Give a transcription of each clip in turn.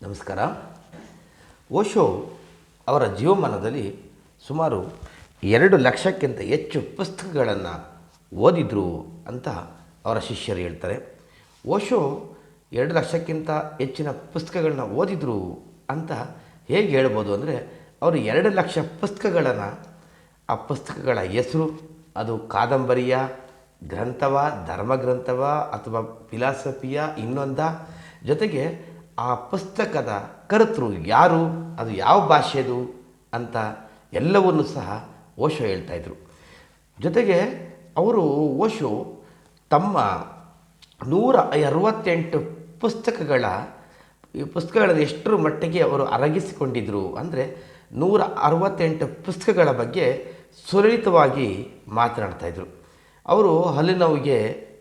ನಮಸ್ಕಾರ. ಓಶೋ ಅವರ ಜೀವಮಾನದಲ್ಲಿ ಸುಮಾರು 2 ಲಕ್ಷಕ್ಕಿಂತ ಹೆಚ್ಚು ಪುಸ್ತಕಗಳನ್ನು ಓದಿದರು ಅಂತ ಅವರ ಶಿಷ್ಯರು ಹೇಳ್ತಾರೆ. ಓಶೋ 2 ಲಕ್ಷಕ್ಕಿಂತ ಹೆಚ್ಚಿನ ಪುಸ್ತಕಗಳನ್ನ ಓದಿದರು ಅಂತ ಹೇಗೆ ಹೇಳ್ಬೋದು ಅಂದರೆ, ಅವರು 2 ಲಕ್ಷ ಪುಸ್ತಕಗಳನ್ನು, ಆ ಪುಸ್ತಕಗಳ ಹೆಸರು, ಅದು ಕಾದಂಬರಿಯ ಗ್ರಂಥವ, ಧರ್ಮಗ್ರಂಥವ ಅಥವಾ ಫಿಲಾಸಫಿಯ ಇನ್ನೊಂದ, ಜೊತೆಗೆ ಆ ಪುಸ್ತಕದ ಕರ್ತೃ ಯಾರು, ಅದು ಯಾವ ಭಾಷೆದು ಅಂತ ಎಲ್ಲವನ್ನೂ ಸಹ ಓಶೋ ಹೇಳ್ತಾಯಿದ್ರು. ಜೊತೆಗೆ ಓಶೋ ತಮ್ಮ 168 ಪುಸ್ತಕಗಳನ್ನು ಎಷ್ಟರ ಮಟ್ಟಿಗೆ ಅವರು ಅರಗಿಸಿಕೊಂಡಿದ್ದರು ಅಂದರೆ, 168 ಪುಸ್ತಕಗಳ ಬಗ್ಗೆ ಸುಲಲಿತವಾಗಿ ಮಾತನಾಡ್ತಾಯಿದ್ರು. ಅವರು ಹಲ್ಲು ನೋವಿಗೆ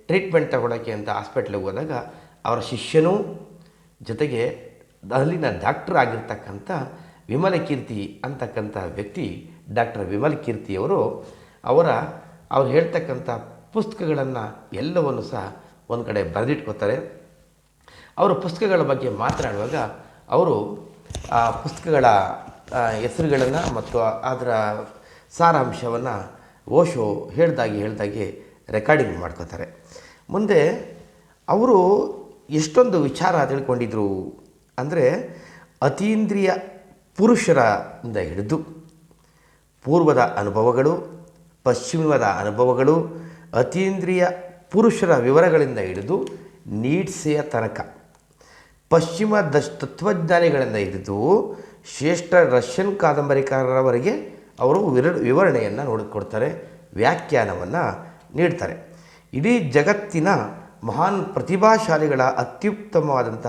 ಟ್ರೀಟ್ಮೆಂಟ್ ತಗೊಳ್ಳೋಕ್ಕೆ ಅಂತ ಹಾಸ್ಪಿಟ್ಲಿಗೆ ಹೋದಾಗ ಅವರ ಶಿಷ್ಯನೂ ಜೊತೆಗೆ ಅಲ್ಲಿನ ಡಾಕ್ಟರ್ ಆಗಿರ್ತಕ್ಕಂಥ ವಿಮಲಕೀರ್ತಿ ಅಂತಕ್ಕಂಥ ವ್ಯಕ್ತಿ, ಡಾಕ್ಟರ್ ವಿಮಲಕೀರ್ತಿಯವರು ಅವ್ರು ಹೇಳ್ತಕ್ಕಂಥ ಪುಸ್ತಕಗಳನ್ನು ಎಲ್ಲವನ್ನು ಸಹ ಒಂದು ಕಡೆ ಬರೆದಿಟ್ಕೋತಾರೆ. ಅವರು ಪುಸ್ತಕಗಳ ಬಗ್ಗೆ ಮಾತನಾಡುವಾಗ ಅವರು ಆ ಪುಸ್ತಕಗಳ ಹೆಸರುಗಳನ್ನು ಮತ್ತು ಅದರ ಸಾರಾಂಶವನ್ನು ಓಶೋ ಹೇಳ್ದಾಗೆ ರೆಕಾರ್ಡಿಂಗ್ ಮಾಡ್ಕೋತಾರೆ. ಮುಂದೆ ಅವರು ಎಷ್ಟೊಂದು ವಿಚಾರ ತಿಳ್ಕೊಂಡಿದ್ರು ಅಂದರೆ, ಅತೀಂದ್ರಿಯ ಪುರುಷರಿಂದ ಹಿಡಿದು ಪೂರ್ವದ ಅನುಭವಗಳು, ಪಶ್ಚಿಮದ ಅನುಭವಗಳು, ಅತೀಂದ್ರಿಯ ಪುರುಷರ ವಿವರಗಳಿಂದ ಹಿಡಿದು ನೀಡ್ಸೆಯ ತನಕ, ಪಶ್ಚಿಮ ತತ್ವಜ್ಞಾನಿಗಳಿಂದ ಹಿಡಿದು ಶ್ರೇಷ್ಠ ರಷ್ಯನ್ ಕಾದಂಬರಿಕಾರರವರೆಗೆ ಅವರು ವಿವರಣೆಯನ್ನು ನೋಡಿಕೊಡ್ತಾರೆ, ವ್ಯಾಖ್ಯಾನವನ್ನು ನೀಡ್ತಾರೆ. ಇಡೀ ಜಗತ್ತಿನ ಮಹಾನ್ ಪ್ರತಿಭಾಶಾಲಿಗಳ ಅತ್ಯುತ್ತಮವಾದಂಥ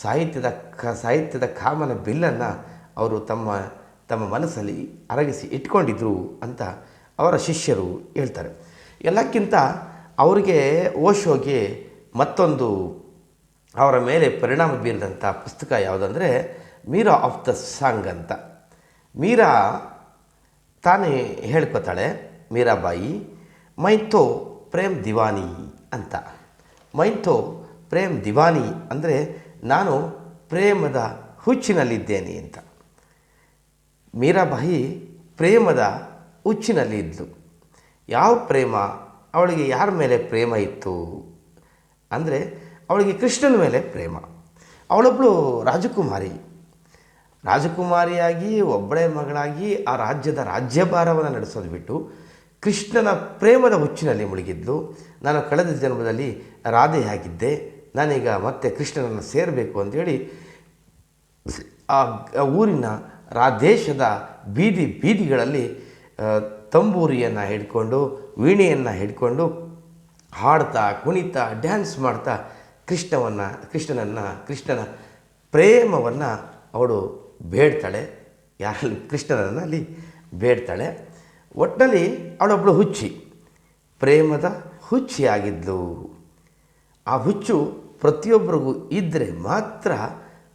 ಸಾಹಿತ್ಯದ ಕಾಮನ ಬಿಲ್ಲನ್ನು ಅವರು ತಮ್ಮ ಮನಸ್ಸಲ್ಲಿ ಅರಗಿಸಿ ಇಟ್ಕೊಂಡಿದ್ರು ಅಂತ ಅವರ ಶಿಷ್ಯರು ಹೇಳ್ತಾರೆ. ಎಲ್ಲಕ್ಕಿಂತ ಅವರಿಗೆ ಓಶೋಗೆ ಮತ್ತೊಂದು ಅವರ ಮೇಲೆ ಪರಿಣಾಮ ಬೀರಿದಂಥ ಪುಸ್ತಕ ಯಾವುದಂದರೆ ಮೀರಾ ಆಫ್ ದ ಸಾಂಗ್ ಅಂತ. ಮೀರಾ ತಾನೇ ಹೇಳ್ಕೊತಾಳೆ, ಮೀರಾಬಾಯಿ, ಮೈತೋ ಪ್ರೇಮ್ ದಿವಾನಿ ಅಂತ. ಮೈತೋ ಪ್ರೇಮ್ ದಿವಾನಿ ಅಂದರೆ ನಾನು ಪ್ರೇಮದ ಹುಚ್ಚಿನಲ್ಲಿದ್ದೇನೆ ಅಂತ. ಮೀರಾಬಾಯಿ ಪ್ರೇಮದ ಹುಚ್ಚಿನಲ್ಲಿ ಇದ್ಲು. ಯಾವ ಪ್ರೇಮ? ಅವಳಿಗೆ ಯಾರ ಮೇಲೆ ಪ್ರೇಮ ಇತ್ತು ಅಂದರೆ, ಅವಳಿಗೆ ಕೃಷ್ಣನ ಮೇಲೆ ಪ್ರೇಮ. ಅವಳೊಬ್ಬಳು ರಾಜಕುಮಾರಿಯಾಗಿ ಒಬ್ಬಳೇ ಮಗಳಾಗಿ ಆ ರಾಜ್ಯಭಾರವನ್ನು ನಡೆಸೋದು ಬಿಟ್ಟು ಕೃಷ್ಣನ ಪ್ರೇಮದ ಹುಚ್ಚಿನಲ್ಲಿ ಮುಳುಗಿದ್ಲು. ನಾನು ಕಳೆದ ಜನ್ಮದಲ್ಲಿ ರಾಧೆಯಾಗಿದ್ದೆ, ನಾನೀಗ ಮತ್ತೆ ಕೃಷ್ಣನನ್ನು ಸೇರಬೇಕು ಅಂಥೇಳಿ ಆ ಊರಿನ ದೇಶದ ಬೀದಿಗಳಲ್ಲಿ ತಂಬೂರಿಯನ್ನು ಹಿಡ್ಕೊಂಡು, ವೀಣೆಯನ್ನು ಹಿಡ್ಕೊಂಡು ಹಾಡ್ತಾ, ಕುಣಿತಾ, ಡ್ಯಾನ್ಸ್ ಮಾಡ್ತಾ ಕೃಷ್ಣನ ಪ್ರೇಮವನ್ನು ಅವಳು ಬೇಡ್ತಾಳೆ. ಕೃಷ್ಣನನ್ನು ಅಲ್ಲಿ ಬೇಡ್ತಾಳೆ. ಒಟ್ಟಿನಲ್ಲಿ ಅವಳೊಬ್ಬಳು ಪ್ರೇಮದ ಹುಚ್ಚಿಯಾಗಿದ್ಲು. ಆ ಹುಚ್ಚು ಪ್ರತಿಯೊಬ್ಬರಿಗೂ ಇದ್ದರೆ ಮಾತ್ರ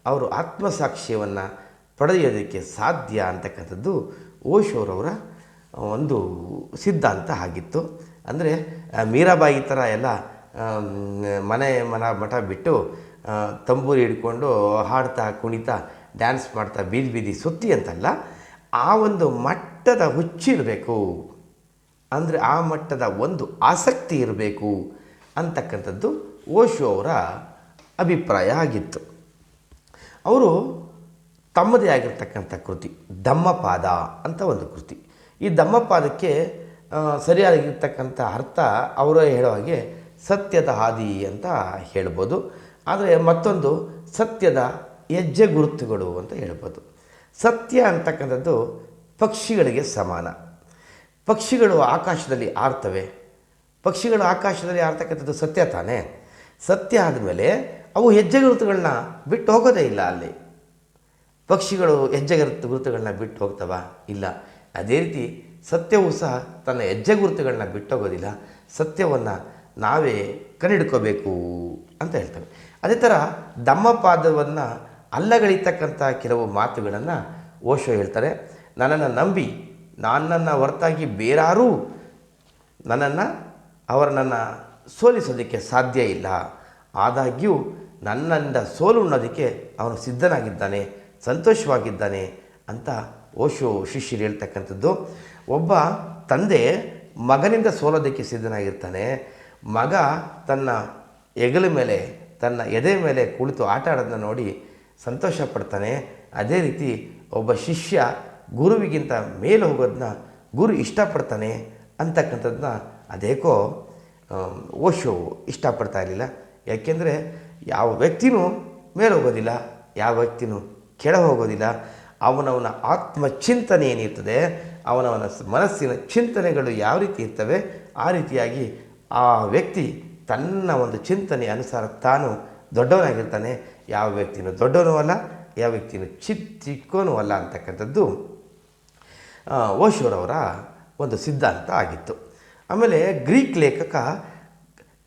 ಅವರು ಆತ್ಮಸಾಕ್ಷ್ಯವನ್ನು ಪಡೆಯೋದಕ್ಕೆ ಸಾಧ್ಯ ಅಂತಕ್ಕಂಥದ್ದು ಓಶೋರವರ ಒಂದು ಸಿದ್ಧಾಂತ ಆಗಿತ್ತು. ಅಂದರೆ ಮೀರಾಬಾಯಿ ಥರ ಎಲ್ಲ ಮಠ ಬಿಟ್ಟು ತಂಬೂರಿ ಹಿಡ್ಕೊಂಡು ಹಾಡ್ತಾ, ಕುಣಿತಾ, ಡ್ಯಾನ್ಸ್ ಮಾಡ್ತಾ ಬೀದಿ ಸುತ್ತಿ ಅಂತಲ್ಲ, ಆ ಒಂದು ಮಟ್ಟದ ಹುಚ್ಚಿರಬೇಕು, ಅಂದರೆ ಆ ಮಟ್ಟದ ಒಂದು ಆಸಕ್ತಿ ಇರಬೇಕು ಅಂತಕ್ಕಂಥದ್ದು ಓಶೋ ಅವರ ಅಭಿಪ್ರಾಯ ಆಗಿತ್ತು. ಅವರು ತಮ್ಮದೇ ಆಗಿರ್ತಕ್ಕಂಥ ಕೃತಿ ಧಮ್ಮಪಾದ ಅಂತ ಒಂದು ಕೃತಿ. ಈ ಧಮ್ಮಪಾದಕ್ಕೆ ಸರಿಯಾಗಿರ್ತಕ್ಕಂಥ ಅರ್ಥ ಅವರೇ ಹೇಳೋ ಹಾಗೆ ಸತ್ಯದ ಹಾದಿ ಅಂತ ಹೇಳ್ಬೋದು. ಆದರೆ ಮತ್ತೊಂದು ಸತ್ಯದ ಹೆಜ್ಜೆ ಗುರುತುಗಳು ಅಂತ ಹೇಳ್ಬೋದು. ಸತ್ಯ ಅಂತಕ್ಕಂಥದ್ದು ಪಕ್ಷಿಗಳಿಗೆ ಸಮಾನ. ಪಕ್ಷಿಗಳು ಆಕಾಶದಲ್ಲಿ ಆಡ್ತವೆ. ಪಕ್ಷಿಗಳು ಆಕಾಶದಲ್ಲಿ ಆಡ್ತಕ್ಕಂಥದ್ದು ಸತ್ಯ ತಾನೇ. ಸತ್ಯ ಆದಮೇಲೆ ಅವು ಹೆಜ್ಜೆ ಗುರುತುಗಳನ್ನ ಬಿಟ್ಟು ಹೋಗೋದೇ ಇಲ್ಲ. ಅಲ್ಲಿ ಪಕ್ಷಿಗಳು ಹೆಜ್ಜೆ ಗುರುತುಗಳನ್ನ ಬಿಟ್ಟು ಹೋಗ್ತವ? ಇಲ್ಲ. ಅದೇ ರೀತಿ ಸತ್ಯವೂ ಸಹ ತನ್ನ ಹೆಜ್ಜೆ ಗುರುತುಗಳನ್ನ ಬಿಟ್ಟೋಗೋದಿಲ್ಲ. ಸತ್ಯವನ್ನು ನಾವೇ ಕಂಡುಹಿಡ್ಕೋಬೇಕು ಅಂತ ಹೇಳ್ತವೆ. ಅದೇ ಥರ ಧಮ್ಮಪಾದವನ್ನು ಅಲ್ಲಗಳಿತಕ್ಕಂಥ ಕೆಲವು ಮಾತುಗಳನ್ನು ಓಶೋ ಹೇಳ್ತಾರೆ. ನನ್ನನ್ನು ನಂಬಿ, ನನ್ನನ್ನು ಹೊರತಾಗಿ ಬೇರಾರೂ ನನ್ನನ್ನು ಸೋಲಿಸೋದಕ್ಕೆ ಸಾಧ್ಯ ಇಲ್ಲ. ಆದಾಗ್ಯೂ ನನ್ನಿಂದ ಸೋಲು ಉಣ್ಣೋದಕ್ಕೆ ಅವನು ಸಿದ್ಧನಾಗಿದ್ದಾನೆ, ಸಂತೋಷವಾಗಿದ್ದಾನೆ ಅಂತ ಓಶೋ ಶಿಷ್ಯರು ಹೇಳ್ತಕ್ಕಂಥದ್ದು. ಒಬ್ಬ ತಂದೆ ಮಗನಿಂದ ಸೋಲೋದಕ್ಕೆ ಸಿದ್ಧನಾಗಿರ್ತಾನೆ. ಮಗ ತನ್ನ ಹೆಗಲ ಮೇಲೆ, ತನ್ನ ಎದೆ ಮೇಲೆ ಕುಳಿತು ಆಟ ಆಡೋದನ್ನ ನೋಡಿ ಸಂತೋಷ ಪಡ್ತಾನೆ. ಅದೇ ರೀತಿ ಒಬ್ಬ ಶಿಷ್ಯ ಗುರುವಿಗಿಂತ ಮೇಲೆ ಹೋಗೋದನ್ನ ಗುರು ಇಷ್ಟಪಡ್ತಾನೆ ಅಂತಕ್ಕಂಥದ್ದನ್ನ ಅದೇಕೋ ಓಶೋ ಇಷ್ಟಪಡ್ತಾ ಇರಲಿಲ್ಲ. ಯಾಕೆಂದರೆ ಯಾವ ವ್ಯಕ್ತಿನೂ ಮೇಲೆ ಹೋಗೋದಿಲ್ಲ, ಯಾವ ವ್ಯಕ್ತಿನೂ ಕೆಳ ಹೋಗೋದಿಲ್ಲ. ಅವನವನ ಆತ್ಮಚಿಂತನೆ ಏನಿರ್ತದೆ, ಅವನವನ ಮನಸ್ಸಿನ ಚಿಂತನೆಗಳು ಯಾವ ರೀತಿ ಇರ್ತವೆ, ಆ ರೀತಿಯಾಗಿ ಆ ವ್ಯಕ್ತಿ ತನ್ನ ಒಂದು ಚಿಂತನೆ ಅನುಸಾರ ತಾನು ದೊಡ್ಡವನಾಗಿರ್ತಾನೆ. ಯಾವ ವ್ಯಕ್ತಿನೂ ದೊಡ್ಡವನೂ ಅಲ್ಲ, ಯಾವ ವ್ಯಕ್ತಿನೂ ಚಿಕ್ಕವನೂ ಅಲ್ಲ ಅಂತಕ್ಕಂಥದ್ದು ಓಶೋರವರ ಒಂದು ಸಿದ್ಧಾಂತ ಆಗಿತ್ತು. ಆಮೇಲೆ ಗ್ರೀಕ್ ಲೇಖಕ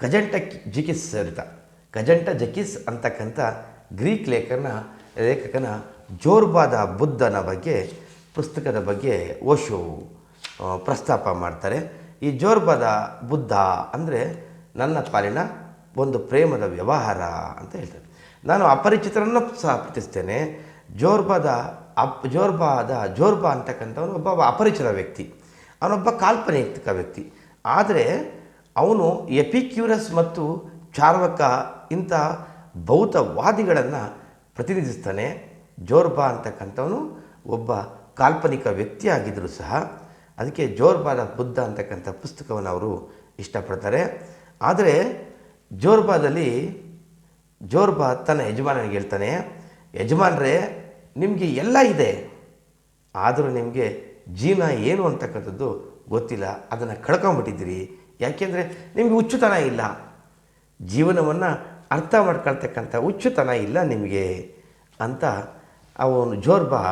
ಕಜಂಟ ಜಕಿಸ್ ಅಂತಕ್ಕಂಥ ಗ್ರೀಕ್ ಲೇಖಕನ ಜೋರ್ಬಾದ ಬುದ್ಧನ ಬಗ್ಗೆ ಪುಸ್ತಕದ ಬಗ್ಗೆ ಓಶೋ ಪ್ರಸ್ತಾಪ ಮಾಡ್ತಾರೆ. ಈ ಜೋರ್ಬಾದ ಬುದ್ಧ ಅಂದರೆ ನನ್ನ ಪಾಲಿನ ಒಂದು ಪ್ರೇಮದ ವ್ಯವಹಾರ ಅಂತ ಹೇಳ್ತಾರೆ. ನಾನು ಅಪರಿಚಿತರನ್ನು ಸಹ ಪ್ರೀತಿಸ್ತೇನೆ. ಜೋರ್ಬಾ ಅಂತಕ್ಕಂಥವನು ಒಬ್ಬ ಅಪರಿಚಿತ ವ್ಯಕ್ತಿ, ಅವನೊಬ್ಬ ಕಾಲ್ಪನಿಕ ವ್ಯಕ್ತಿ. ಆದರೆ ಅವನು ಎಪಿಕ್ಯೂರಸ್ ಮತ್ತು ಚಾರ್ವಕ ಇಂಥ ಭೌತವಾದಿಗಳನ್ನು ಪ್ರತಿನಿಧಿಸ್ತಾನೆ. ಜೋರ್ಬಾ ಅಂತಕ್ಕಂಥವನು ಒಬ್ಬ ಕಾಲ್ಪನಿಕ ವ್ಯಕ್ತಿ ಆಗಿದ್ದರೂ ಸಹ ಅದಕ್ಕೆ ಜೋರ್ಬಾದ ಬುದ್ಧ ಅಂತಕ್ಕಂಥ ಪುಸ್ತಕವನ್ನು ಅವರು ಇಷ್ಟಪಡ್ತಾರೆ. ಆದರೆ ಜೋರ್ಬಾ ತನ್ನ ಯಜಮಾನನಿಗೆ ಹೇಳ್ತಾನೆ, ಯಜಮಾನರೇ, ನಿಮಗೆ ಎಲ್ಲ ಇದೆ, ಆದರೂ ನಿಮಗೆ ಜೀವನ ಏನು ಅಂತಕ್ಕಂಥದ್ದು ಗೊತ್ತಿಲ್ಲ, ಅದನ್ನು ಕಳ್ಕೊಂಬಿಟ್ಟಿದ್ದೀರಿ. ಯಾಕೆಂದರೆ ನಿಮಗೆ ಹುಚ್ಚುತನ ಇಲ್ಲ, ಜೀವನವನ್ನು ಅರ್ಥ ಮಾಡ್ಕೊಳ್ತಕ್ಕಂಥ ಹುಚ್ಚುತನ ಇಲ್ಲ ನಿಮಗೆ ಅಂತ ಅವನು ಜೋರ್ಬಾ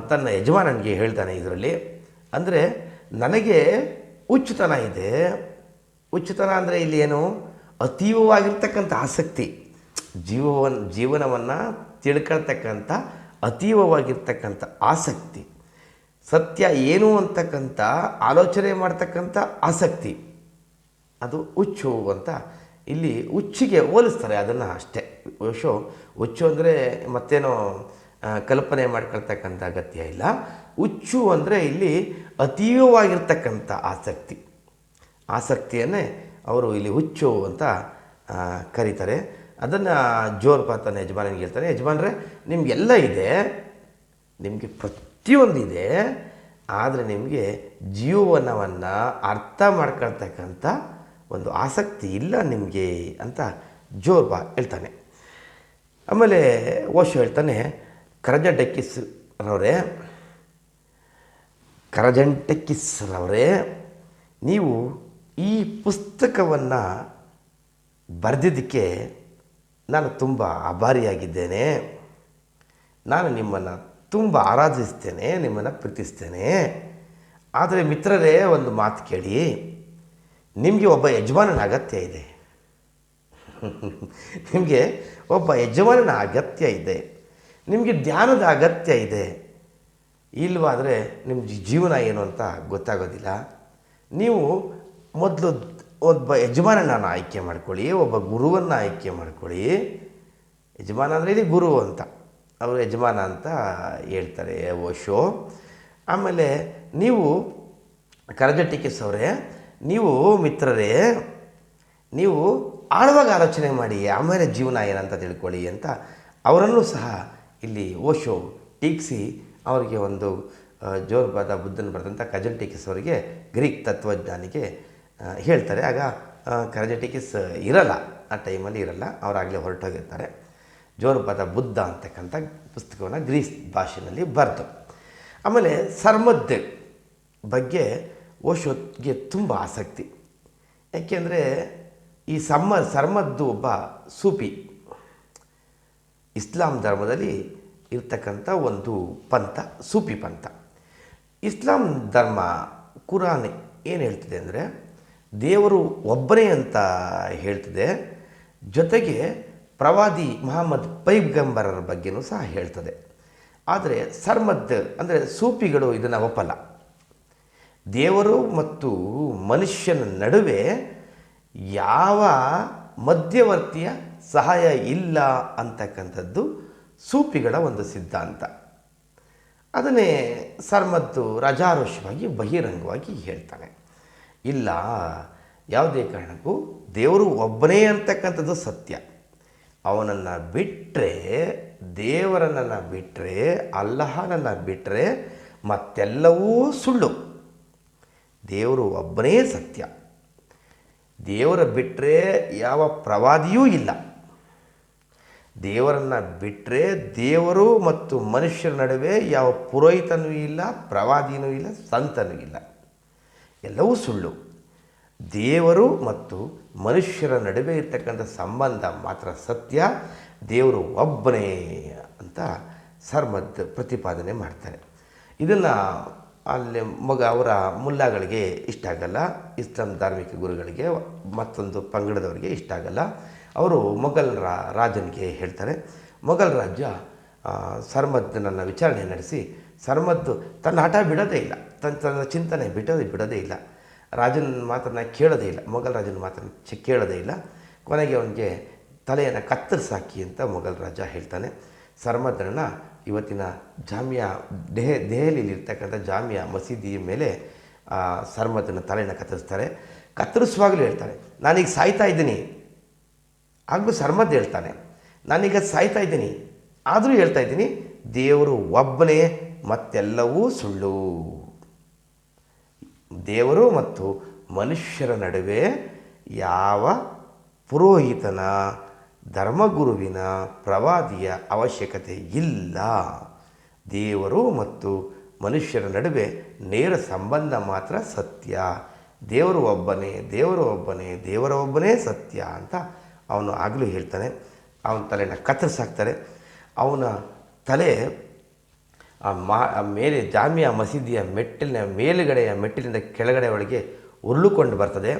ತನ್ನ ಯಜಮಾನನಿಗೆ ಹೇಳ್ತಾನೆ. ಇದರಲ್ಲಿ ಅಂದರೆ ನನಗೆ ಹುಚ್ಚುತನ ಇದೆ. ಹುಚ್ಚುತನ ಅಂದರೆ ಇಲ್ಲಿ ಏನು, ಅತೀವವಾಗಿರ್ತಕ್ಕಂಥ ಆಸಕ್ತಿ, ಜೀವನವನ್ನು ತಿಳ್ಕೊಳ್ತಕ್ಕಂಥ ಅತೀವವಾಗಿರ್ತಕ್ಕಂಥ ಆಸಕ್ತಿ, ಸತ್ಯ ಏನು ಅಂತಕ್ಕಂಥ ಆಲೋಚನೆ ಮಾಡ್ತಕ್ಕಂಥ ಆಸಕ್ತಿ, ಅದು ಹುಚ್ಚು ಅಂತ ಇಲ್ಲಿ ಹುಚ್ಚಿಗೆ ಹೋಲಿಸ್ತಾರೆ ಅದನ್ನು ಅಷ್ಟೇ. ಹುಚ್ಚು ಅಂದರೆ ಮತ್ತೇನೋ ಕಲ್ಪನೆ ಮಾಡ್ಕೊಳ್ತಕ್ಕಂಥ ಅಗತ್ಯ ಇಲ್ಲ. ಹುಚ್ಚು ಅಂದರೆ ಇಲ್ಲಿ ಅತೀವವಾಗಿರ್ತಕ್ಕಂಥ ಆಸಕ್ತಿಯನ್ನೇ ಅವರು ಇಲ್ಲಿ ಹುಚ್ಚು ಅಂತ ಕರೀತಾರೆ. ಅದನ್ನು ಜೋರ್ಬಾ ತನ್ನ ಯಜಮಾನನಿಗೆ ಹೇಳ್ತಾನೆ, ಯಜಮಾನ್ರೆ, ನಿಮಗೆಲ್ಲ ಇದೆ, ನಿಮಗೆ ಪ್ರತಿಯೊಂದಿದೆ, ಆದರೆ ನಿಮಗೆ ಜೀವನವನ್ನು ಅರ್ಥ ಮಾಡ್ಕೊಳ್ತಕ್ಕಂಥ ಒಂದು ಆಸಕ್ತಿ ಇಲ್ಲ ನಿಮಗೆ ಅಂತ ಜೋರ್ಬಾ ಹೇಳ್ತಾನೆ. ಆಮೇಲೆ ಓಶೋ ಹೇಳ್ತಾನೆ, ಕರಜಂಟೆಕ್ಕಿಸ್ರವರೇ, ನೀವು ಈ ಪುಸ್ತಕವನ್ನು ಬರೆದಿದ್ದಕ್ಕೆ ನಾನು ತುಂಬ ಆಭಾರಿಯಾಗಿದ್ದೇನೆ. ನಾನು ನಿಮ್ಮನ್ನು ತುಂಬ ಆರಾಧಿಸ್ತೇನೆ, ನಿಮ್ಮನ್ನು ಪ್ರೀತಿಸ್ತೇನೆ. ಆದರೆ ಮಿತ್ರರೇ, ಒಂದು ಮಾತು ಕೇಳಿ, ನಿಮಗೆ ಒಬ್ಬ ಯಜಮಾನನ ಅಗತ್ಯ ಇದೆ. ನಿಮಗೆ ಒಬ್ಬ ಯಜಮಾನನ ಅಗತ್ಯ ಇದೆ, ನಿಮಗೆ ಧ್ಯಾನದ ಅಗತ್ಯ ಇದೆ. ಇಲ್ಲವಾದರೆ ನಿಮ್ಮ ಜೀವನ ಏನು ಅಂತ ಗೊತ್ತಾಗೋದಿಲ್ಲ. ನೀವು ಮೊದಲು ಒಬ್ಬ ಯಜಮಾನನ ಆಯ್ಕೆ ಮಾಡ್ಕೊಳ್ಳಿ, ಒಬ್ಬ ಗುರುವನ್ನು ಆಯ್ಕೆ ಮಾಡ್ಕೊಳ್ಳಿ. ಯಜಮಾನ ಅಂದರೆ ಇಲ್ಲಿ ಗುರು ಅಂತ, ಅವರು ಯಜಮಾನ ಅಂತ ಹೇಳ್ತಾರೆ ಓಶೋ. ಆಮೇಲೆ ನೀವು ಕರಜಟಿಕಿಸವ್ರೆ, ನೀವು ಮಿತ್ರರೇ, ನೀವು ಆಳವಾಗಿ ಆಲೋಚನೆ ಮಾಡಿ, ಆಮೇಲೆ ಜೀವನ ಏನಂತ ತಿಳ್ಕೊಳ್ಳಿ ಅಂತ ಅವರನ್ನು ಸಹ ಇಲ್ಲಿ ಓಶೋ ಟೀಕಿಸಿ ಅವರಿಗೆ ಒಂದು ಜೋರ್ಬಾದ ಬುದ್ಧನ ಬರೆದಂಥ ಕಜಂಟಿಕಿಸ್ ಅವರಿಗೆ ಗ್ರೀಕ್ ತತ್ವಜ್ಞಾನಿಗೆ ಹೇಳ್ತಾರೆ. ಆಗ ಕರಜಟಿಕಿಸ್ ಇರಲ್ಲ, ಆ ಟೈಮಲ್ಲಿ ಇರಲ್ಲ, ಅವರಾಗಲೇ ಹೊರಟೋಗಿರ್ತಾರೆ. ಜೋರ್ಬಾದ ಬುದ್ಧ ಅಂತಕ್ಕಂಥ ಪುಸ್ತಕವನ್ನು ಗ್ರೀಸ್ ಭಾಷೆಯಲ್ಲಿ ಬರೆದು. ಆಮೇಲೆ ಸರ್ಮದ್ ಬಗ್ಗೆ ಓಶೋಗೆ ತುಂಬ ಆಸಕ್ತಿ. ಯಾಕೆಂದರೆ ಈ ಸರ್ಮದ್ದು ಒಬ್ಬ ಸೂಫಿ, ಇಸ್ಲಾಂ ಧರ್ಮದಲ್ಲಿ ಇರ್ತಕ್ಕಂಥ ಒಂದು ಪಂಥ, ಸೂಫಿ ಪಂಥ. ಇಸ್ಲಾಂ ಧರ್ಮ ಕುರಾನ್ ಏನು ಹೇಳ್ತಿದೆ ಅಂದರೆ ದೇವರು ಒಬ್ಬನೇ ಅಂತ ಹೇಳ್ತಿದೆ, ಜೊತೆಗೆ ಪ್ರವಾದಿ ಮಹಮ್ಮದ್ ಪೈಗಂಬರರ ಬಗ್ಗೆಯೂ ಸಹ ಹೇಳ್ತದೆ. ಆದರೆ ಸರ್ಮದ್ ಅಂದರೆ ಸೂಫಿಗಳು ಇದನ್ನು ಒಪ್ಪಲ್ಲ. ದೇವರು ಮತ್ತು ಮನುಷ್ಯನ ನಡುವೆ ಯಾವ ಮಧ್ಯವರ್ತಿಯ ಸಹಾಯ ಇಲ್ಲ ಅಂತಕ್ಕಂಥದ್ದು ಸೂಫಿಗಳ ಒಂದು ಸಿದ್ಧಾಂತ. ಅದನ್ನೇ ಸರ್ಮದ್ದು ರಾಜಾರೋಷವಾಗಿ ಬಹಿರಂಗವಾಗಿ ಹೇಳ್ತಾನೆ. ಇಲ್ಲ, ಯಾವುದೇ ಕಾರಣಕ್ಕೂ ದೇವರು ಒಬ್ಬನೇ ಅಂತಕ್ಕಂಥದ್ದು ಸತ್ಯ. ಅವನನ್ನು ಬಿಟ್ಟರೆ, ದೇವರನ್ನು ಬಿಟ್ಟರೆ, ಅಲ್ಲಹನನ್ನು ಬಿಟ್ಟರೆ ಮತ್ತೆಲ್ಲವೂ ಸುಳ್ಳು. ದೇವರು ಒಬ್ಬನೇ ಸತ್ಯ. ದೇವರ ಬಿಟ್ಟರೆ ಯಾವ ಪ್ರವಾದಿಯೂ ಇಲ್ಲ. ದೇವರನ್ನು ಬಿಟ್ಟರೆ ದೇವರು ಮತ್ತು ಮನುಷ್ಯರ ನಡುವೆ ಯಾವ ಪುರೋಹಿತನೂ ಇಲ್ಲ, ಪ್ರವಾದಿಯೂ ಇಲ್ಲ, ಸಂತನೂ ಇಲ್ಲ. ಎಲ್ಲವೂ ಸುಳ್ಳು. ದೇವರು ಮತ್ತು ಮನುಷ್ಯರ ನಡುವೆ ಇರ್ತಕ್ಕಂಥ ಸಂಬಂಧ ಮಾತ್ರ ಸತ್ಯ. ದೇವರು ಒಬ್ಬನೇ ಅಂತ ಸರ್ಮದ್ ಪ್ರತಿಪಾದನೆ ಮಾಡ್ತಾರೆ. ಇದನ್ನು ಅಲ್ಲಿ ಅವರ ಮುಲ್ಲಾಗಳಿಗೆ ಇಷ್ಟ ಆಗಲ್ಲ, ಇಸ್ಲಾಂ ಧಾರ್ಮಿಕ ಗುರುಗಳಿಗೆ, ಮತ್ತೊಂದು ಪಂಗಡದವರಿಗೆ ಇಷ್ಟ ಆಗಲ್ಲ. ಅವರು ಮೊಘಲ್ ರಾಜನಿಗೆ ಹೇಳ್ತಾರೆ. ಮೊಘಲ್ ರಾಜ್ಯ ಸರ್ಮದ್ದನನ್ನು ವಿಚಾರಣೆ ನಡೆಸಿ, ಸರ್ಮದ್ದು ತನ್ನ ಹಠ ಬಿಡೋದೇ ಇಲ್ಲ, ತನ್ನ ಚಿಂತನೆ ಬಿಡೋದೇ ಇಲ್ಲ, ರಾಜನ ಮಾತನ್ನು ಕೇಳೋದೇ ಇಲ್ಲ, ಮೊಘಲ್ ರಾಜನ ಮಾತನ್ನು ಕೇಳೋದೇ ಇಲ್ಲ. ಕೊನೆಗೆ ಅವನಿಗೆ ತಲೆಯನ್ನು ಕತ್ತರಿಸಾಕಿ ಅಂತ ಮೊಘಲ್ ರಾಜ ಹೇಳ್ತಾನೆ. ಸರ್ಮದ್ದನನ್ನು ಇವತ್ತಿನ ಜಾಮಿಯಾ ದೆಹಲಿಯಲ್ಲಿರ್ತಕ್ಕಂಥ ಜಾಮಿಯಾ ಮಸೀದಿಯ ಮೇಲೆ ಸರ್ಮದ್ದನ ತಲೆಯನ್ನು ಕತ್ತರಿಸ್ತಾರೆ. ಕತ್ತರಿಸುವಾಗಲೂ ಹೇಳ್ತಾರೆ, ನಾನೀಗ ಸಾಯ್ತಾ ಇದ್ದೀನಿ. ಆಗಲೂ ಸರ್ಮದ್ ಹೇಳ್ತಾನೆ, ನಾನೀಗ ಸಾಯ್ತಾ ಇದ್ದೀನಿ, ಆದರೂ ಹೇಳ್ತಾ ಇದ್ದೀನಿ, ದೇವರು ಒಬ್ಬನೇ, ಮತ್ತೆಲ್ಲವೂ ಸುಳ್ಳು. ದೇವರು ಮತ್ತು ಮನುಷ್ಯರ ನಡುವೆ ಯಾವ ಪುರೋಹಿತನ, ಧರ್ಮಗುರುವಿನ, ಪ್ರವಾದಿಯ ಅವಶ್ಯಕತೆ ಇಲ್ಲ. ದೇವರು ಮತ್ತು ಮನುಷ್ಯರ ನಡುವೆ ನೇರ ಸಂಬಂಧ ಮಾತ್ರ ಸತ್ಯ. ದೇವರು ಒಬ್ಬನೇ, ದೇವರು ಒಬ್ಬನೇ, ದೇವರ ಒಬ್ಬನೇ ಸತ್ಯ ಅಂತ ಅವನು ಆಗಲೂ ಹೇಳ್ತಾನೆ. ಅವನ ತಲೆಯನ್ನು ಕತ್ತರಿಸಾಕ್ತಾರೆ. ಅವನ ತಲೆ ಮೇಲೆ ಜಾಮಿಯಾ ಮಸೀದಿಯ ಮೆಟ್ಟಿಲಿನ ಮೇಲುಗಡೆಯ ಮೆಟ್ಟಿಲಿಂದ ಕೆಳಗಡೆ ಒಳಗೆ ಉರುಳಿಕೊಂಡು ಬರ್ತದೆ.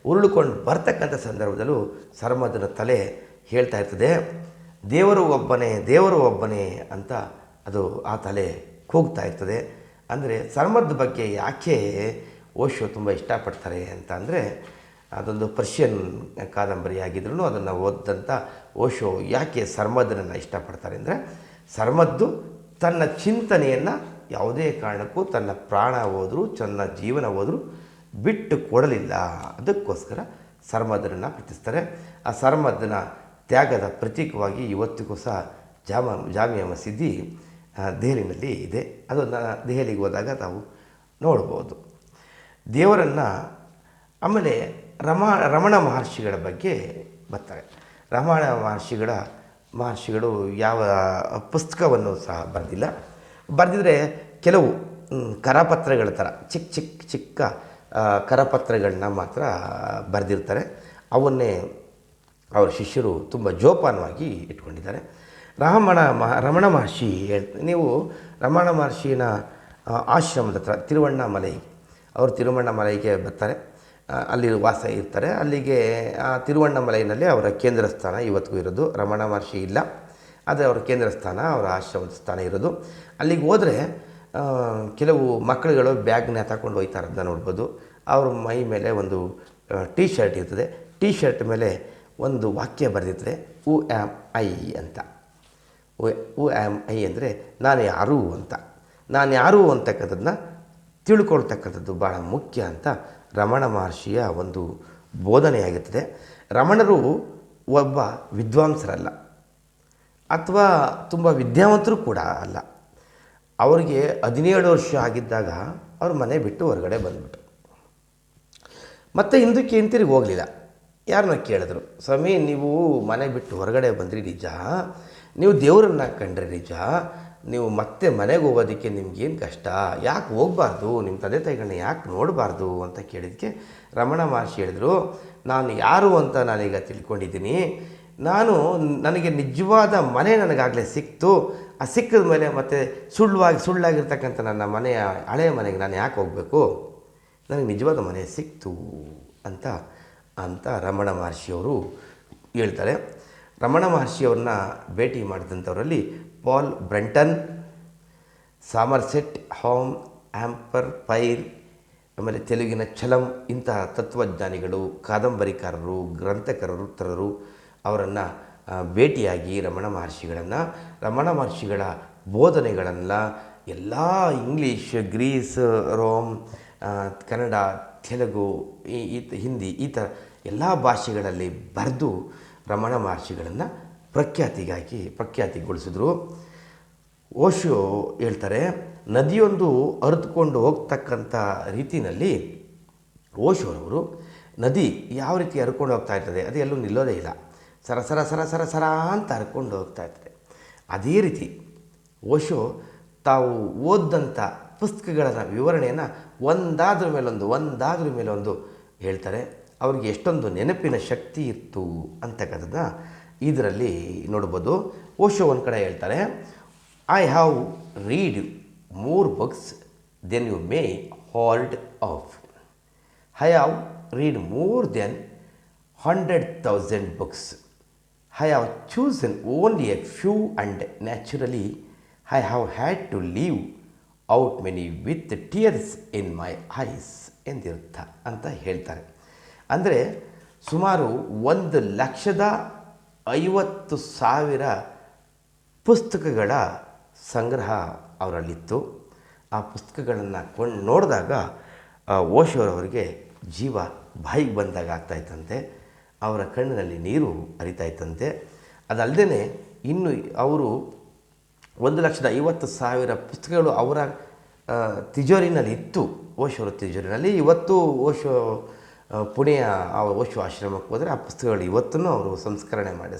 ಉರುಳಿಕೊಂಡು ಬರ್ತಕ್ಕಂಥ ಸಂದರ್ಭದಲ್ಲೂ ಸರ್ಮದನ ತಲೆ ಹೇಳ್ತಾ ಇರ್ತದೆ, ದೇವರು ಒಬ್ಬನೇ, ದೇವರು ಒಬ್ಬನೇ ಅಂತ ಅದು ಆ ತಲೆ ಕೂಗ್ತಾ ಇರ್ತದೆ. ಅಂದರೆ ಸರ್ಮದ್ ಬಗ್ಗೆ ಯಾಕೆ ಓಶೋ ತುಂಬ ಇಷ್ಟಪಡ್ತಾರೆ ಅಂತ ಅಂದರೆ, ಅದೊಂದು ಪರ್ಷಿಯನ್ ಕಾದಂಬರಿ ಆಗಿದ್ರೂ ಅದನ್ನು ಓದಿದಂಥ ಓಶೋ ಯಾಕೆ ಸರ್ಮದ್ದನನ್ನು ಇಷ್ಟಪಡ್ತಾರೆ ಅಂದರೆ, ಸರ್ಮದ್ದು ತನ್ನ ಚಿಂತನೆಯನ್ನು ಯಾವುದೇ ಕಾರಣಕ್ಕೂ ತನ್ನ ಪ್ರಾಣ ಹೋದರೂ, ತನ್ನ ಜೀವನ ಹೋದರೂ ಬಿಟ್ಟು ಕೊಡಲಿಲ್ಲ. ಅದಕ್ಕೋಸ್ಕರ ಸರ್ಮದ್ದನನ್ನು ಪ್ರೀತಿಸ್ತಾರೆ. ಆ ಸರ್ಮದ್ದನ ತ್ಯಾಗದ ಪ್ರತೀಕವಾಗಿ ಇವತ್ತಿಗೂ ಸಹ ಜಾಮಿಯಾ ಮಸೀದಿ ದೆಹಲಿನಲ್ಲಿ ಇದೆ. ಅದನ್ನು ದೆಹಲಿಗೆ ಹೋದಾಗ ನಾವು ನೋಡ್ಬೋದು. ದೇವರನ್ನು ಆಮೇಲೆ ರಮಣ ಮಹರ್ಷಿಗಳ ಬಗ್ಗೆ ಬರ್ತಾರೆ. ರಮಣ ಮಹರ್ಷಿಗಳು ಯಾವ ಪುಸ್ತಕವನ್ನು ಸಹ ಬರೆದಿದ್ರೆ ಕೆಲವು ಕರಪತ್ರಗಳ ಥರ ಚಿಕ್ಕ ಕರಪತ್ರಗಳನ್ನ ಮಾತ್ರ ಬರೆದಿರ್ತಾರೆ. ಅವನ್ನೇ ಅವರ ಶಿಷ್ಯರು ತುಂಬ ಜೋಪಾನವಾಗಿ ಇಟ್ಕೊಂಡಿದ್ದಾರೆ. ರಮಣ ಮಹರ್ಷಿ ನೀವು ರಮಣ ಮಹರ್ಷಿನ ಆಶ್ರಮದ ಹತ್ರ ತಿರುವಣ್ಣಾಮಲೈ, ಅವರು ತಿರುವಣ್ಣಾಮಲೈಗೆ ಬರ್ತಾರೆ, ಅಲ್ಲಿ ವಾಸ ಇರ್ತಾರೆ. ಅಲ್ಲಿಗೆ ಆ ತಿರುವಣ್ಣಾಮಲೈನಲ್ಲಿ ಅವರ ಕೇಂದ್ರ ಸ್ಥಾನ ಇವತ್ತಿಗೂ ಇರೋದು. ರಮಣ ಮಹರ್ಷಿ ಇಲ್ಲ, ಆದರೆ ಅವರ ಕೇಂದ್ರ ಸ್ಥಾನ, ಅವರ ಆಶ್ರಮದ ಸ್ಥಾನ ಇರೋದು. ಅಲ್ಲಿಗೆ ಹೋದರೆ ಕೆಲವು ಮಕ್ಕಳುಗಳು ಬ್ಯಾಗ್ನ ತಗೊಂಡು ಹೋಗ್ತಾರೆ, ಅದನ್ನ ನೋಡ್ಬೋದು. ಅವ್ರ ಮೈ ಮೇಲೆ ಒಂದು ಟೀ ಶರ್ಟ್ ಇರ್ತದೆ. ಟೀ ಶರ್ಟ್ ಮೇಲೆ ಒಂದು ವಾಕ್ಯ ಬರೆದಿರ್ತದೆ, ಹೂ ಆ್ಯಮ್ ಐ ಅಂತ. ಹೂ ಆ್ಯಮ್ ಐ ಅಂದರೆ ನಾನು ಯಾರು ಅಂತ. ನಾನು ಯಾರು ಅಂತಕ್ಕಂಥದ್ದನ್ನ ತಿಳ್ಕೊಳ್ತಕ್ಕಂಥದ್ದು ಭಾಳ ಮುಖ್ಯ ಅಂತ ರಮಣ ಮಹರ್ಷಿಯ ಒಂದು ಬೋಧನೆಯಾಗಿರ್ತದೆ. ರಮಣರು ಒಬ್ಬ ವಿದ್ವಾಂಸರಲ್ಲ ಅಥವಾ ತುಂಬ ವಿದ್ಯಾವಂತರು ಕೂಡ ಅಲ್ಲ. ಅವರಿಗೆ 17 ವರ್ಷ ಆಗಿದ್ದಾಗ ಅವ್ರ ಮನೆ ಬಿಟ್ಟು ಹೊರಗಡೆ ಬಂದ್ಬಿಟ್ರು. ಮತ್ತು ಹಿಂದಕ್ಕೆ ಹಿಂತಿರುಗಿ ಹೋಗಲಿಲ್ಲ. ಯಾರನ್ನ ಕೇಳಿದ್ರು, ಸ್ವಾಮಿ ನೀವು ಮನೆ ಬಿಟ್ಟು ಹೊರಗಡೆ ಬಂದ್ರಿ ನಿಜ, ನೀವು ದೇವರನ್ನ ಕಂಡ್ರೆ ನಿಜ, ನೀವು ಮತ್ತೆ ಮನೆಗೆ ಹೋಗೋದಕ್ಕೆ ನಿಮ್ಗೇನು ಕಷ್ಟ, ಯಾಕೆ ಹೋಗಬಾರ್ದು, ನಿಮ್ಮ ತಂದೆ ತಾಯಿಗಳನ್ನ ಯಾಕೆ ನೋಡಬಾರ್ದು ಅಂತ ಕೇಳಿದ್ದಕ್ಕೆ ರಮಣ ಮಹರ್ಷಿ ಹೇಳಿದರು, ನಾನು ಯಾರು ಅಂತ ನಾನೀಗ ತಿಳ್ಕೊಂಡಿದ್ದೀನಿ. ನನಗೆ ನಿಜವಾದ ಮನೆ ನನಗಾಗಲೇ ಸಿಕ್ತು. ಆ ಸಿಕ್ಕಿದ ಮೇಲೆ ಮತ್ತೆ ಸುಳ್ಳಾಗಿರ್ತಕ್ಕಂಥ ನನ್ನ ಮನೆಯ ಹಳೆಯ ಮನೆಗೆ ನಾನು ಯಾಕೆ ಹೋಗಬೇಕು, ನನಗೆ ನಿಜವಾದ ಮನೆ ಸಿಕ್ತು ಅಂತ ರಮಣ ಮಹರ್ಷಿಯವರು ಹೇಳ್ತಾರೆ. ರಮಣ ಮಹರ್ಷಿಯವ್ರನ್ನ ಭೇಟಿ ಮಾಡಿದಂಥವರಲ್ಲಿ ಪಾಲ್ ಬ್ರಂಟನ್, ಸಾಮರ್ಸೆಟ್ ಹೋಮ್, ಆಂಪರ್ ಪೈರ್, ಆಮೇಲೆ ತೆಲುಗಿನ ಛಲಂ ಇಂತಹ ತತ್ವಜ್ಞಾನಿಗಳು, ಕಾದಂಬರಿಕಾರರು, ಗ್ರಂಥಕಾರರು ಅವರನ್ನು ಭೇಟಿಯಾಗಿ ರಮಣ ಮಹರ್ಷಿಗಳ ಬೋಧನೆಗಳನ್ನು ಎಲ್ಲ English, Greece, Rome, Kannada, Telugu, Hindi ಈ ಥರ ಎಲ್ಲ ಭಾಷೆಗಳಲ್ಲಿ ಬರೆದು ರಮಣ ಮಹರ್ಷಿಗಳನ್ನು ಪ್ರಖ್ಯಾತಿಗೊಳಿಸಿದ್ರು. ಓಶೋ ಹೇಳ್ತಾರೆ, ನದಿಯೊಂದು ಹರಿದುಕೊಂಡು ಹೋಗ್ತಕ್ಕಂಥ ರೀತಿಯಲ್ಲಿ ಓಶೋರವರು ನದಿ ಯಾವ ರೀತಿ ಹರ್ಕೊಂಡು ಹೋಗ್ತಾ ಇರ್ತದೆ, ಅದು ಎಲ್ಲೂ ನಿಲ್ಲೋದೇ ಇಲ್ಲ, ಸರ ಸರ ಸರ ಸರ ಸರ ಅಂತ ಹರ್ಕೊಂಡು ಹೋಗ್ತಾ ಇರ್ತದೆ. ಅದೇ ರೀತಿ ಓಶೋ ತಾವು ಓದಂಥ ಪುಸ್ತಕಗಳ ವಿವರಣೆಯನ್ನು ಒಂದಾದ್ರ ಮೇಲೊಂದು ಹೇಳ್ತಾರೆ. ಅವ್ರಿಗೆ ಎಷ್ಟೊಂದು ನೆನಪಿನ ಶಕ್ತಿ ಇತ್ತು ಅಂತಕ್ಕಂಥದ್ದನ್ನ ಇದರಲ್ಲಿ ನೋಡ್ಬೋದು. ಓಶೋ ಒಂದು ಕಡೆ ಹೇಳ್ತಾರೆ, I have read more books than you may hold off. I have read more than 100,000 books. I have chosen only a few and naturally I have had to leave out many with tears in my eyes ಎಂದಿರ್ಥ ಅಂತ ಹೇಳ್ತಾರೆ. ಅಂದರೆ ಸುಮಾರು 1,50,000 ಪುಸ್ತಕಗಳ ಸಂಗ್ರಹ ಅವರಲ್ಲಿತ್ತು. ಆ ಪುಸ್ತಕಗಳನ್ನು ನೋಡಿದಾಗ ಓಶೋರವರಿಗೆ ಜೀವ ಬಾಯಿಗೆ ಬಂದಾಗ ಆಗ್ತಾಯಿತ್ತಂತೆ, ಅವರ ಕಣ್ಣಿನಲ್ಲಿ ನೀರು ಹರಿತಾ ಇತ್ತಂತೆ. ಅದಲ್ಲದೆ ಇನ್ನು ಅವರು 1,50,000 ಪುಸ್ತಕಗಳು ಅವರ ತಿಜೋರಿನಲ್ಲಿ ಇತ್ತು, ಓಶೋರ ತಿಜೋರಿನಲ್ಲಿ. ಇವತ್ತು ಓಶೋ ಪುಣೆಯ ಓಶೋ ಆಶ್ರಮಕ್ಕೆ ಹೋದರೆ ಆ ಪುಸ್ತಕಗಳು ಇವತ್ತೂ ಅವರು ಸಂಸ್ಕರಣೆ ಮಾಡಿ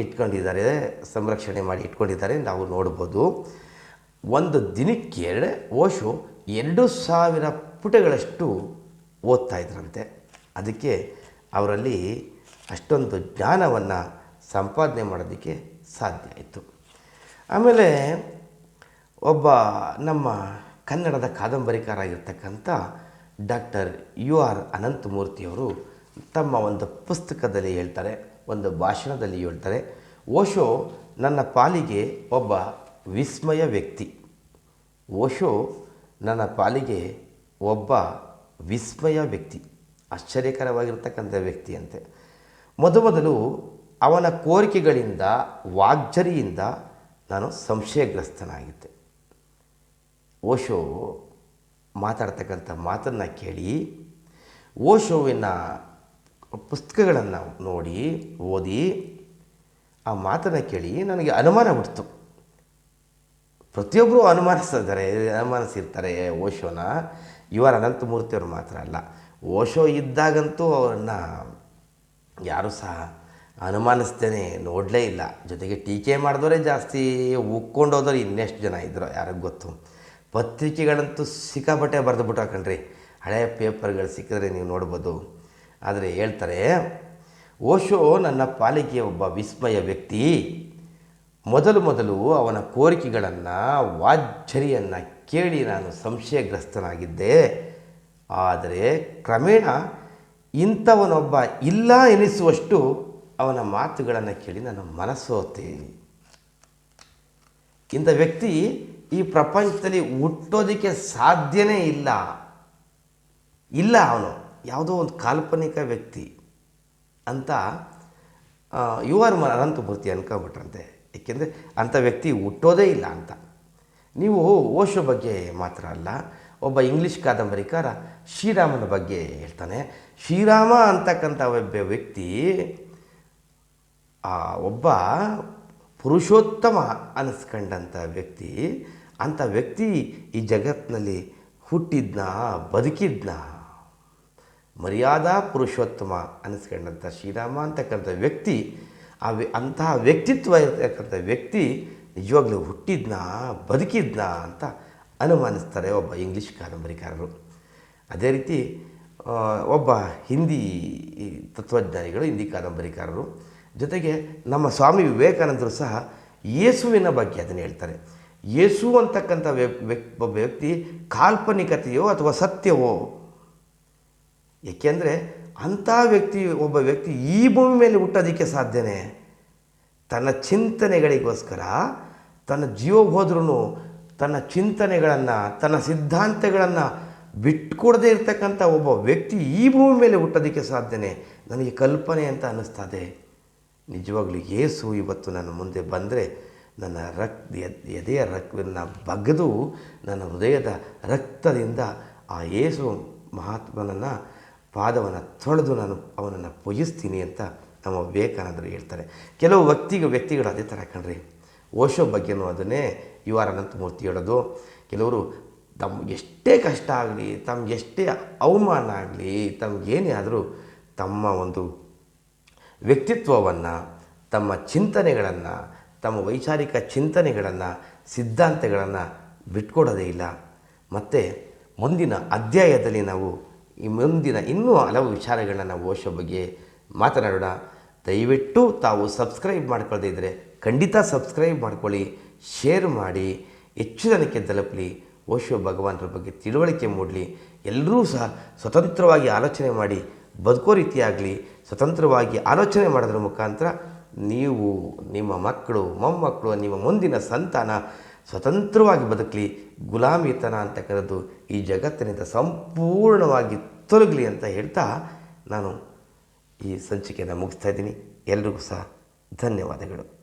ಇಟ್ಕೊಂಡಿದ್ದಾರೆ, ಸಂರಕ್ಷಣೆ ಮಾಡಿ ಇಟ್ಕೊಂಡಿದ್ದಾರೆ, ನಾವು ನೋಡ್ಬೋದು. ಒಂದು ದಿನಕ್ಕೆ ಓಶೋ 2,000 ಪುಟಗಳಷ್ಟು ಓದ್ತಾ ಇದ್ರಂತೆ. ಅದಕ್ಕೆ ಅವರಲ್ಲಿ ಅಷ್ಟೊಂದು ಜ್ಞಾನವನ್ನು ಸಂಪಾದನೆ ಮಾಡೋದಕ್ಕೆ ಸಾಧ್ಯ ಆಯಿತು. ಆಮೇಲೆ ಒಬ್ಬ ನಮ್ಮ ಕನ್ನಡದ ಕಾದಂಬರಿಕಾರಾಗಿರ್ತಕ್ಕಂಥ ಡಾಕ್ಟರ್ UR ಅನಂತಮೂರ್ತಿಯವರು ತಮ್ಮ ಒಂದು ಪುಸ್ತಕದಲ್ಲಿ ಹೇಳ್ತಾರೆ, ಒಂದು ಭಾಷಣದಲ್ಲಿ ಹೇಳ್ತಾರೆ, ಓಶೋ ನನ್ನ ಪಾಲಿಗೆ ಒಬ್ಬ ವಿಸ್ಮಯ ವ್ಯಕ್ತಿ. ಓಶೋ ನನ್ನ ಪಾಲಿಗೆ ಒಬ್ಬ ವಿಸ್ಮಯ ವ್ಯಕ್ತಿ, ಆಶ್ಚರ್ಯಕರವಾಗಿರ್ತಕ್ಕಂಥ ವ್ಯಕ್ತಿ ಅಂತೆ. ಮೊದಲು ಅವನ ಕೋರಿಕೆಗಳಿಂದ, ವಾಗ್ಝರಿಯಿಂದ ನಾನು ಸಂಶಯಗ್ರಸ್ತನಾಗಿದ್ದೆ. ಓಶೋ ಮಾತಾಡ್ತಕ್ಕಂಥ ಮಾತನ್ನು ಕೇಳಿ, ಓಶೋವಿನ ಪುಸ್ತಕಗಳನ್ನು ಓದಿ ಆ ಮಾತನ್ನು ಕೇಳಿ ನನಗೆ ಅನುಮಾನ ಬಿಡ್ತು. ಪ್ರತಿಯೊಬ್ಬರು ಅನುಮಾನಿಸಿರ್ತಾರೆ ಓಶೋನ. UR ಅನಂತಮೂರ್ತಿಯವರು ಮಾತ್ರ ಅಲ್ಲ, ಓಶೋ ಇದ್ದಾಗಂತೂ ಅವರನ್ನು ಯಾರೂ ಸಹ ಅನುಮಾನಿಸ್ತೇನೆ ನೋಡಲೇ ಇಲ್ಲ. ಜೊತೆಗೆ ಟೀಕೆ ಮಾಡಿದವರೇ ಜಾಸ್ತಿ, ಉಕ್ಕೊಂಡೋದವ್ರು ಇನ್ನೆಷ್ಟು ಜನ ಇದ್ದರು ಯಾರಿಗೆ ಗೊತ್ತು. ಪತ್ರಿಕೆಗಳಂತೂ ಸಿಕ್ಕಾಪಟ್ಟೆ ಬರೆದುಬಿಟ್ಟು ಹಾಕಣ್ರಿ, ಹಳೆಯ ಪೇಪರ್ಗಳು ಸಿಕ್ಕಿದ್ರೆ ನೀವು ನೋಡ್ಬೋದು. ಆದರೆ ಹೇಳ್ತಾರೆ, ಓಶೋ ನನ್ನ ಪಾಲಿಗೆ ಒಬ್ಬ ವಿಸ್ಮಯ ವ್ಯಕ್ತಿ. ಮೊದಲು ಅವನ ಕೋರಿಕೆಗಳನ್ನು, ವಾಗ್ಝರಿಯನ್ನು ಕೇಳಿ ನಾನು ಸಂಶಯಗ್ರಸ್ತನಾಗಿದ್ದೆ. ಆದರೆ ಕ್ರಮೇಣ ಇಂಥವನೊಬ್ಬ ಇಲ್ಲ ಎನಿಸುವಷ್ಟು ಅವನ ಮಾತುಗಳನ್ನು ಕೇಳಿ ನನ್ನ ಮನಸ್ಸೋತೆ. ಇಂಥ ವ್ಯಕ್ತಿ ಈ ಪ್ರಪಂಚದಲ್ಲಿ ಹುಟ್ಟೋದಕ್ಕೆ ಸಾಧ್ಯನೇ ಇಲ್ಲ, ಅವನು ಯಾವುದೋ ಒಂದು ಕಾಲ್ಪನಿಕ ವ್ಯಕ್ತಿ ಅಂತ UR ಅನಂತಮೂರ್ತಿ ಅನ್ಕೊಂಬಿಟ್ರಂತೆ. ಏಕೆಂದರೆ ಅಂಥ ವ್ಯಕ್ತಿ ಹುಟ್ಟೋದೇ ಇಲ್ಲ ಅಂತ. ನೀವು ಓಶೋ ಬಗ್ಗೆ ಮಾತ್ರ ಅಲ್ಲ, ಒಬ್ಬ ಇಂಗ್ಲೀಷ್ ಕಾದಂಬರಿಕಾರ ಶ್ರೀರಾಮನ ಬಗ್ಗೆ ಹೇಳ್ತಾನೆ. ಶ್ರೀರಾಮ ಅಂತಕ್ಕಂಥ ಒಬ್ಬ ವ್ಯಕ್ತಿ ಒಬ್ಬ ಪುರುಷೋತ್ತಮ ಅನ್ನಿಸ್ಕೊಂಡಂಥ ವ್ಯಕ್ತಿ. ಅಂಥ ವ್ಯಕ್ತಿ ಈ ಜಗತ್ತಿನಲ್ಲಿ ಹುಟ್ಟಿದ್ನ, ಬದುಕಿದ್ನ, ಮರ್ಯಾದಾ ಪುರುಷೋತ್ತಮ ಅನ್ನಿಸ್ಕೊಂಡಂಥ ಶ್ರೀರಾಮ ಅಂತಕ್ಕಂಥ ವ್ಯಕ್ತಿ, ಅಂತಹ ವ್ಯಕ್ತಿತ್ವ ಇರತಕ್ಕಂಥ ವ್ಯಕ್ತಿ ನಿಜವಾಗ್ಲೂ ಹುಟ್ಟಿದ್ನ, ಬದುಕಿದ್ನ ಅಂತ ಅನುಮಾನಿಸ್ತಾರೆ ಒಬ್ಬ ಇಂಗ್ಲೀಷ್ ಕಾದಂಬರಿಕಾರರು. ಅದೇ ರೀತಿ ಒಬ್ಬ ಹಿಂದಿ ತತ್ವಜ್ಞಾನಿಗಳು, ಹಿಂದಿ ಕಾದಂಬರಿಕಾರರು, ಜೊತೆಗೆ ನಮ್ಮ ಸ್ವಾಮಿ ವಿವೇಕಾನಂದರು ಸಹ ಯೇಸುವಿನ ಬಗ್ಗೆ ಅದನ್ನು ಹೇಳ್ತಾರೆ. ಯೇಸು ಅಂತಕ್ಕಂಥ ಒಬ್ಬ ವ್ಯಕ್ತಿ ಕಾಲ್ಪನಿಕತೆಯೋ ಅಥವಾ ಸತ್ಯವೋ? ಏಕೆಂದರೆ ಅಂಥ ಒಬ್ಬ ವ್ಯಕ್ತಿ ಈ ಭೂಮಿ ಮೇಲೆ ಹುಟ್ಟೋದಕ್ಕೆ ಸಾಧ್ಯನೇ? ತನ್ನ ಚಿಂತನೆಗಳಿಗೋಸ್ಕರ ತನ್ನ ಜೀವ ಹೋದ್ರೂ ತನ್ನ ಚಿಂತನೆಗಳನ್ನು, ತನ್ನ ಸಿದ್ಧಾಂತಗಳನ್ನು ಬಿಟ್ಕೊಡದೇ ಇರತಕ್ಕಂಥ ಒಬ್ಬ ವ್ಯಕ್ತಿ ಈ ಭೂಮಿ ಮೇಲೆ ಹುಟ್ಟೋದಕ್ಕೆ ಸಾಧ್ಯನೇ? ನನಗೆ ಕಲ್ಪನೆ ಅಂತ ಅನ್ನಿಸ್ತದೆ. ನಿಜವಾಗ್ಲೂ ಯೇಸು ಇವತ್ತು ನನ್ನ ಮುಂದೆ ಬಂದರೆ ನನ್ನ ಎದೆಯ ರಕ್ತವನ್ನು ಬಗೆದು ನನ್ನ ಹೃದಯದ ರಕ್ತದಿಂದ ಆ ಯೇಸು ಮಹಾತ್ಮನನ್ನು ಪಾದವನ್ನು ತೊಳೆದು ನಾನು ಅವನನ್ನು ಪೂಜಿಸ್ತೀನಿ ಅಂತ ನಮ್ಮ ವಿವೇಕಾನಂದರು ಹೇಳ್ತಾರೆ. ಕೆಲವು ವ್ಯಕ್ತಿಗಳು ಅದೇ ಥರ ಕಣ್ರಿ. ಓಶೋ ಬಗ್ಗೆನೂ ಅದನ್ನೇ ಯು ಆರ್ ಅನಂತಮೂರ್ತಿ ಹೇಳೋದು. ಕೆಲವರು ತಮ್ಗೆ ಎಷ್ಟೇ ಕಷ್ಟ ಆಗಲಿ, ತಮ್ಗೆ ಎಷ್ಟೇ ಅವಮಾನ ಆಗಲಿ, ತಮಗೇನೇ ಆದರೂ ತಮ್ಮ ಒಂದು ವ್ಯಕ್ತಿತ್ವವನ್ನು, ತಮ್ಮ ಚಿಂತನೆಗಳನ್ನು, ತಮ್ಮ ವೈಚಾರಿಕ ಚಿಂತನೆಗಳನ್ನು, ಸಿದ್ಧಾಂತಗಳನ್ನು ಬಿಟ್ಕೊಡೋದೇ ಇಲ್ಲ. ಮತ್ತು ಮುಂದಿನ ಅಧ್ಯಾಯದಲ್ಲಿ ನಾವು ಇನ್ನೂ ಹಲವು ವಿಚಾರಗಳನ್ನ ನಾವು ಓಶೋ ಬಗ್ಗೆ ಮಾತನಾಡೋಣ. ದಯವಿಟ್ಟು ತಾವು ಸಬ್ಸ್ಕ್ರೈಬ್ ಮಾಡ್ಕೊಳ್ಳದೇ ಇದ್ದರೆ ಖಂಡಿತ ಸಬ್ಸ್ಕ್ರೈಬ್ ಮಾಡ್ಕೊಳ್ಳಿ, ಶೇರ್ ಮಾಡಿ, ಹೆಚ್ಚು ಜನಕ್ಕೆ ತಲುಪಲಿ. ಓಶೋ ಭಗವಾನರ ಬಗ್ಗೆ ತಿಳುವಳಿಕೆ ಮೂಡಲಿ. ಎಲ್ಲರೂ ಸಹ ಸ್ವತಂತ್ರವಾಗಿ ಆಲೋಚನೆ ಮಾಡಿ ಬದುಕೋ ರೀತಿಯಾಗಲಿ. ಸ್ವತಂತ್ರವಾಗಿ ಆಲೋಚನೆ ಮಾಡೋದ್ರ ಮುಖಾಂತರ ನೀವು, ನಿಮ್ಮ ಮಕ್ಕಳು, ಮೊಮ್ಮಕ್ಕಳು, ನಿಮ್ಮ ಮುಂದಿನ ಸಂತಾನ ಸ್ವತಂತ್ರವಾಗಿ ಬದುಕಲಿ. ಗುಲಾಮಿತನ ಅಂತಕ್ಕಂಥದ್ದು ಈ ಜಗತ್ತಿನಿಂದ ಸಂಪೂರ್ಣವಾಗಿ ತೊಲಗಲಿ ಅಂತ ಹೇಳ್ತಾ ನಾನು ಈ ಸಂಚಿಕೆಯನ್ನು ಮುಗಿಸ್ತಾ ಇದ್ದೀನಿ. ಎಲ್ರಿಗೂ ಸಹ ಧನ್ಯವಾದಗಳು.